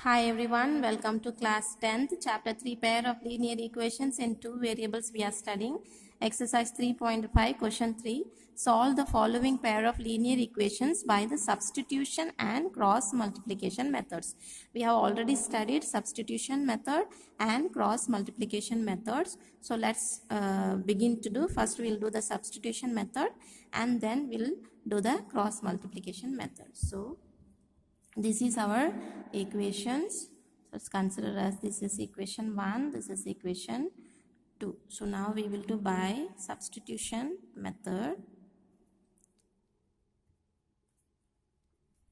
Hi everyone, welcome to class 10th, chapter 3, pair of linear equations in two variables we are studying. Exercise 3.5, question 3. Solve the following pair of linear equations by the substitution and cross multiplication methods. We have already studied substitution method and cross multiplication methods. So let's begin to do. First we'll do the substitution method and then we'll do the cross multiplication method. So this is our equations. So let's consider as this is equation 1, this is equation 2. So now we will do by substitution method.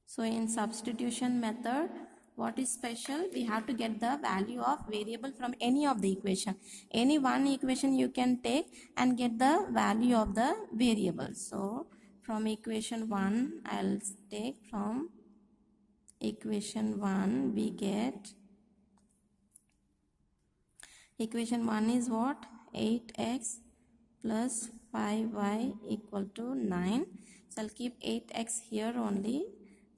So in substitution method, what is special? We have to get the value of variable from any of the equation. Any one equation you can take and get the value of the variable. So from equation 1, I'll take from equation 1 we get equation 1 is what? 8x plus 5y equal to 9. So I'll keep 8x here only,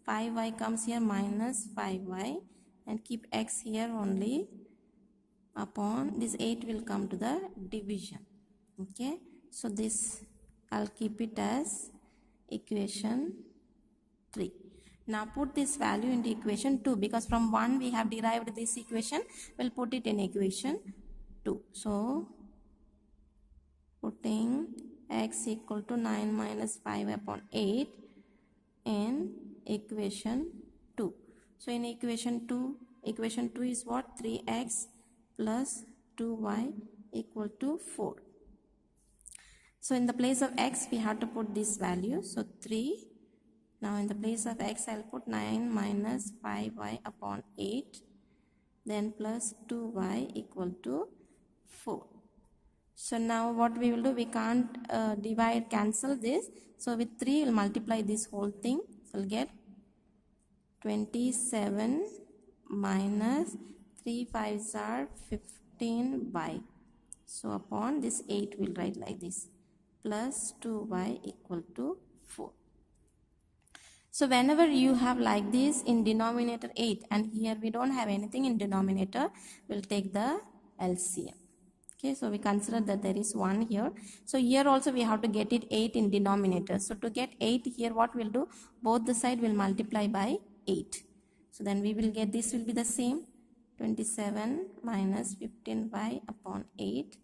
5y comes here minus 5y, and keep x here only. Upon this 8 will come to the division. Okay, so this I'll keep it as equation 3. Now put this value into equation 2 because from 1 we have derived this equation. We'll put it in equation 2. So putting x equal to 9 minus 5 upon 8 in equation 2. So in equation 2 is what? 3x plus 2y equal to 4. So in the place of x we have to put this value. So 3. Now in the place of x, I'll put 9 minus 5y upon 8, then plus 2y equal to 4. So now what we will do, we can't cancel this. So with 3, we'll multiply this whole thing. So we'll get 27 minus 3 5s are 15y. So upon this 8, we'll write like this, plus 2y equal to 4. So whenever you have like this in denominator 8 and here we don't have anything in denominator, we'll take the LCM. Okay, so we consider that there is 1 here. So here also we have to get it 8 in denominator. So to get 8 here, what we'll do? Both the side will multiply by 8. So then we will get, this will be the same, 27 minus 15y upon 8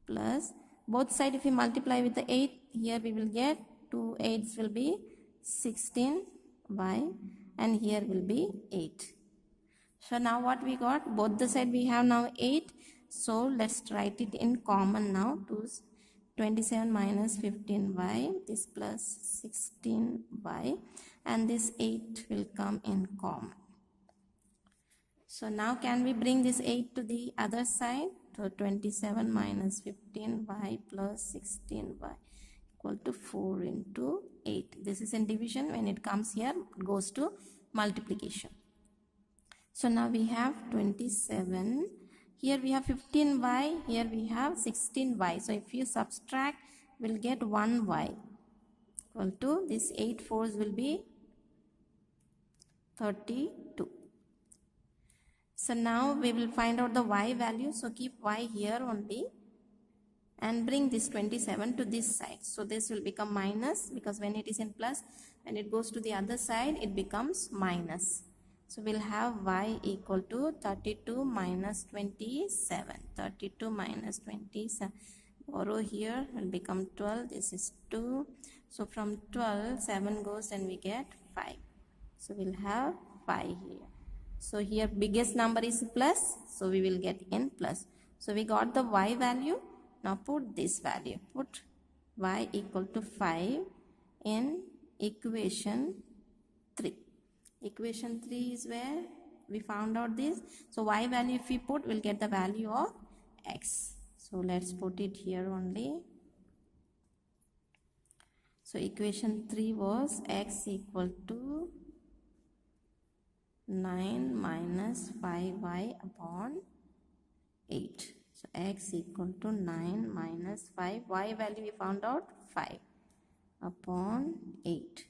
plus, both side if we multiply with the 8, here we will get 2 8s will be 16y and here will be 8. So now what we got? Both the side we have now 8. So let's write it in common now. 27 minus 15y, this plus 16y, and this 8 will come in common. So now can we bring this 8 to the other side? So 27 minus 15y plus 16y equal to 4 into 8. This is in division. When it comes here, it goes to multiplication. So now we have 27. Here we have 15y. Here we have 16y. So if you subtract, we'll get 1y equal to this 8 4s will be 32. So now we will find out the y value. So keep y here only and bring this 27 to this side. So this will become minus because when it is in plus, when it goes to the other side, it becomes minus. So we'll have y equal to 32 minus 27. 32 minus 27. Borrow here will become 12. This is 2. So from 12, 7 goes and we get 5. So we'll have 5 here. So here biggest number is plus. So we will get in plus. So we got the y value. Now put this value, put y equal to 5 in equation 3. Equation 3 is where we found out this. So y value if we put, we'll get the value of x. So let's put it here only. So equation 3 was x equal to 9 minus 5y upon 8. So x equal to 9 minus 5. Y value we found out 5 upon 8.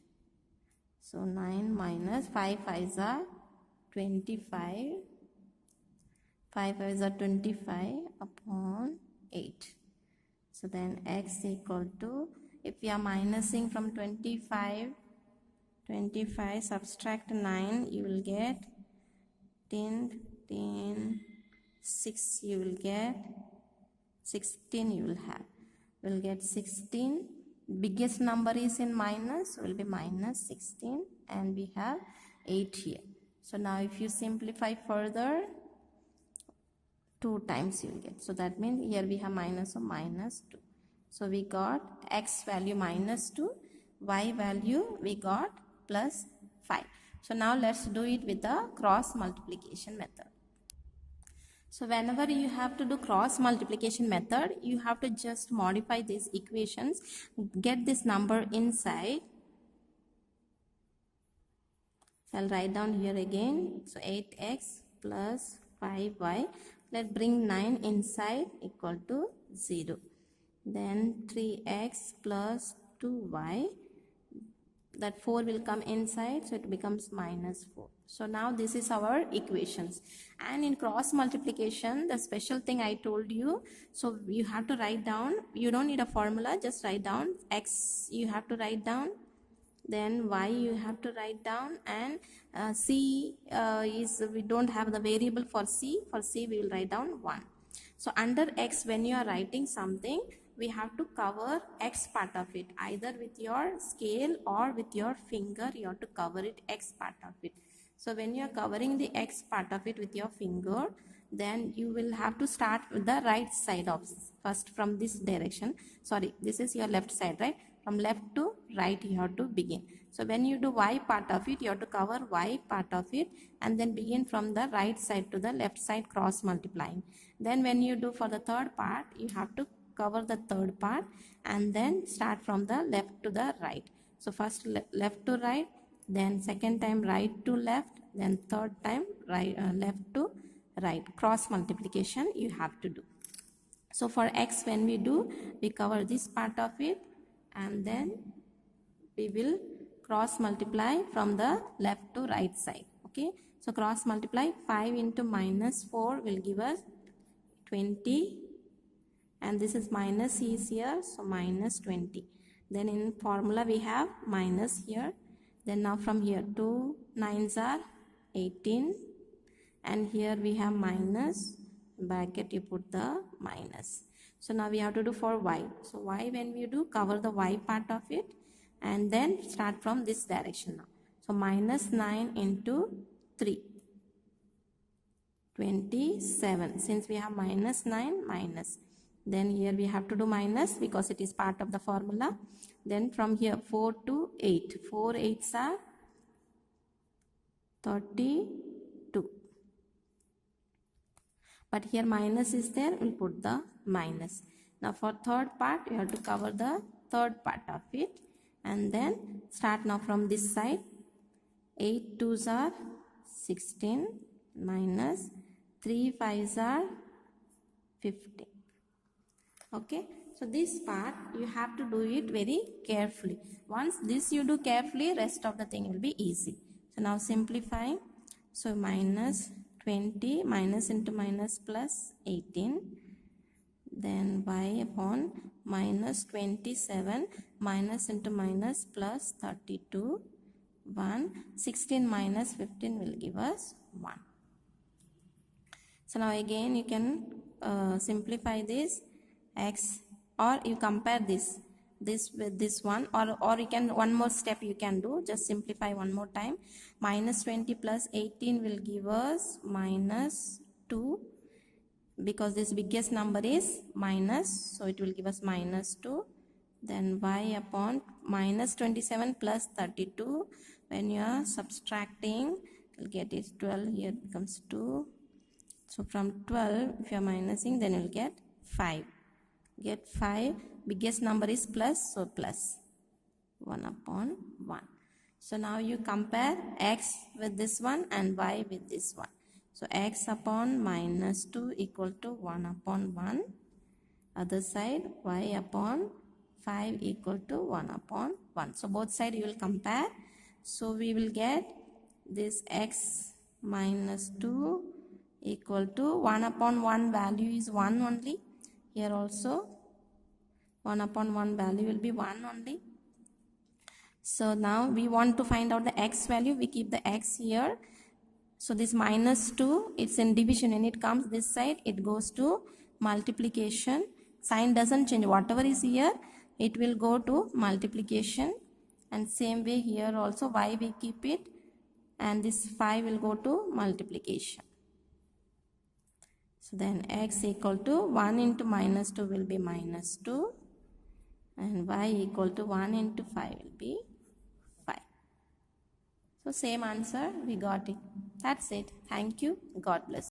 So 9 minus 5 5s are 25. 5 is a 25 upon 8. So then x equal to, if we are minusing from 25, subtract 9, you will get 10, 15, 6, you will get 16, you will have. We'll get 16. Biggest number is in minus, will be minus 16, and we have 8 here. So now if you simplify further, 2 times you will get. So that means here we have minus of minus 2. So we got x value minus 2, y value we got plus 5. So now let's do it with the cross multiplication method. So whenever you have to do cross multiplication method, you have to just modify these equations, get this number inside. So I'll write down here again. So 8x plus 5y. Let's bring 9 inside equal to 0. Then 3x plus 2y. That 4 will come inside, so it becomes minus 4. So now this is our equations. And in cross multiplication, the special thing I told you, so you have to write down, you don't need a formula, just write down x you have to write down, then y you have to write down, and c is, we don't have the variable for c we will write down 1. So under x, when you are writing something, we have to cover x part of it, either with your scale or with your finger. You have to cover it, x part of it. So when you are covering the x part of it with your finger, then you will have to start with the right side of, first from this direction. Sorry, this is your left side, right? From left to right you have to begin. So when you do y part of it, you have to cover y part of it and then begin from the right side to the left side, cross multiplying. Then when you do for the third part, you have to cover the third part and then start from the left to the right. So first left to right, then second time right to left, then third time right, left to right. Cross multiplication you have to do. So for x, when we do, we cover this part of it and then we will cross multiply from the left to right side. Okay, so cross multiply. 5 into minus 4 will give us 20, and this is minus is here, so minus 20. Then in formula we have minus here. Then now from here 2 9s are 18, and here we have minus, bracket you put the minus. So now we have to do for y. So y, when we do, cover the y part of it and then start from this direction now. So minus 9 into 3, 27. Since we have minus 9, minus. Then here we have to do minus because it is part of the formula. Then from here 4 to 8. 4 8s are 32. But here minus is there, we'll put the minus. Now for third part, you have to cover the third part of it and then start now from this side. 8 2s are 16 minus 3 5s are 15. Okay, so this part you have to do it very carefully. Once this you do carefully, rest of the thing will be easy. So now simplify. So minus 20, minus into minus plus 18, then y upon minus 27, minus into minus plus 32, 1. 16 minus 15 will give us 1. So now again you can simplify this x, or you compare this with this one, or you can, one more step you can do, just simplify one more time. Minus 20 plus 18 will give us minus 2, because this biggest number is minus, so it will give us minus 2. Then y upon minus 27 plus 32, when you are subtracting, you'll get it 12, here it becomes 2. So from 12, if you are minusing, then you'll get 5. Get 5, biggest number is plus, so plus 1 upon 1. So now you compare x with this one and y with this one. So x upon minus 2 equal to 1 upon 1. Other side, y upon 5 equal to 1 upon 1. So both sides you will compare. So we will get this x minus 2 equal to 1 upon 1 value is 1 only. Here also 1 upon 1 value will be 1 only. So now we want to find out the x value. We keep the x here. So this minus 2, it's in division. When it comes this side, it goes to multiplication. Sign doesn't change. Whatever is here, it will go to multiplication. And same way here also, y we keep it. And this 5 will go to multiplication. So then x equal to 1 into minus 2 will be minus 2. And y equal to 1 into 5 will be 5. So same answer, we got it. That's it. Thank you. God bless.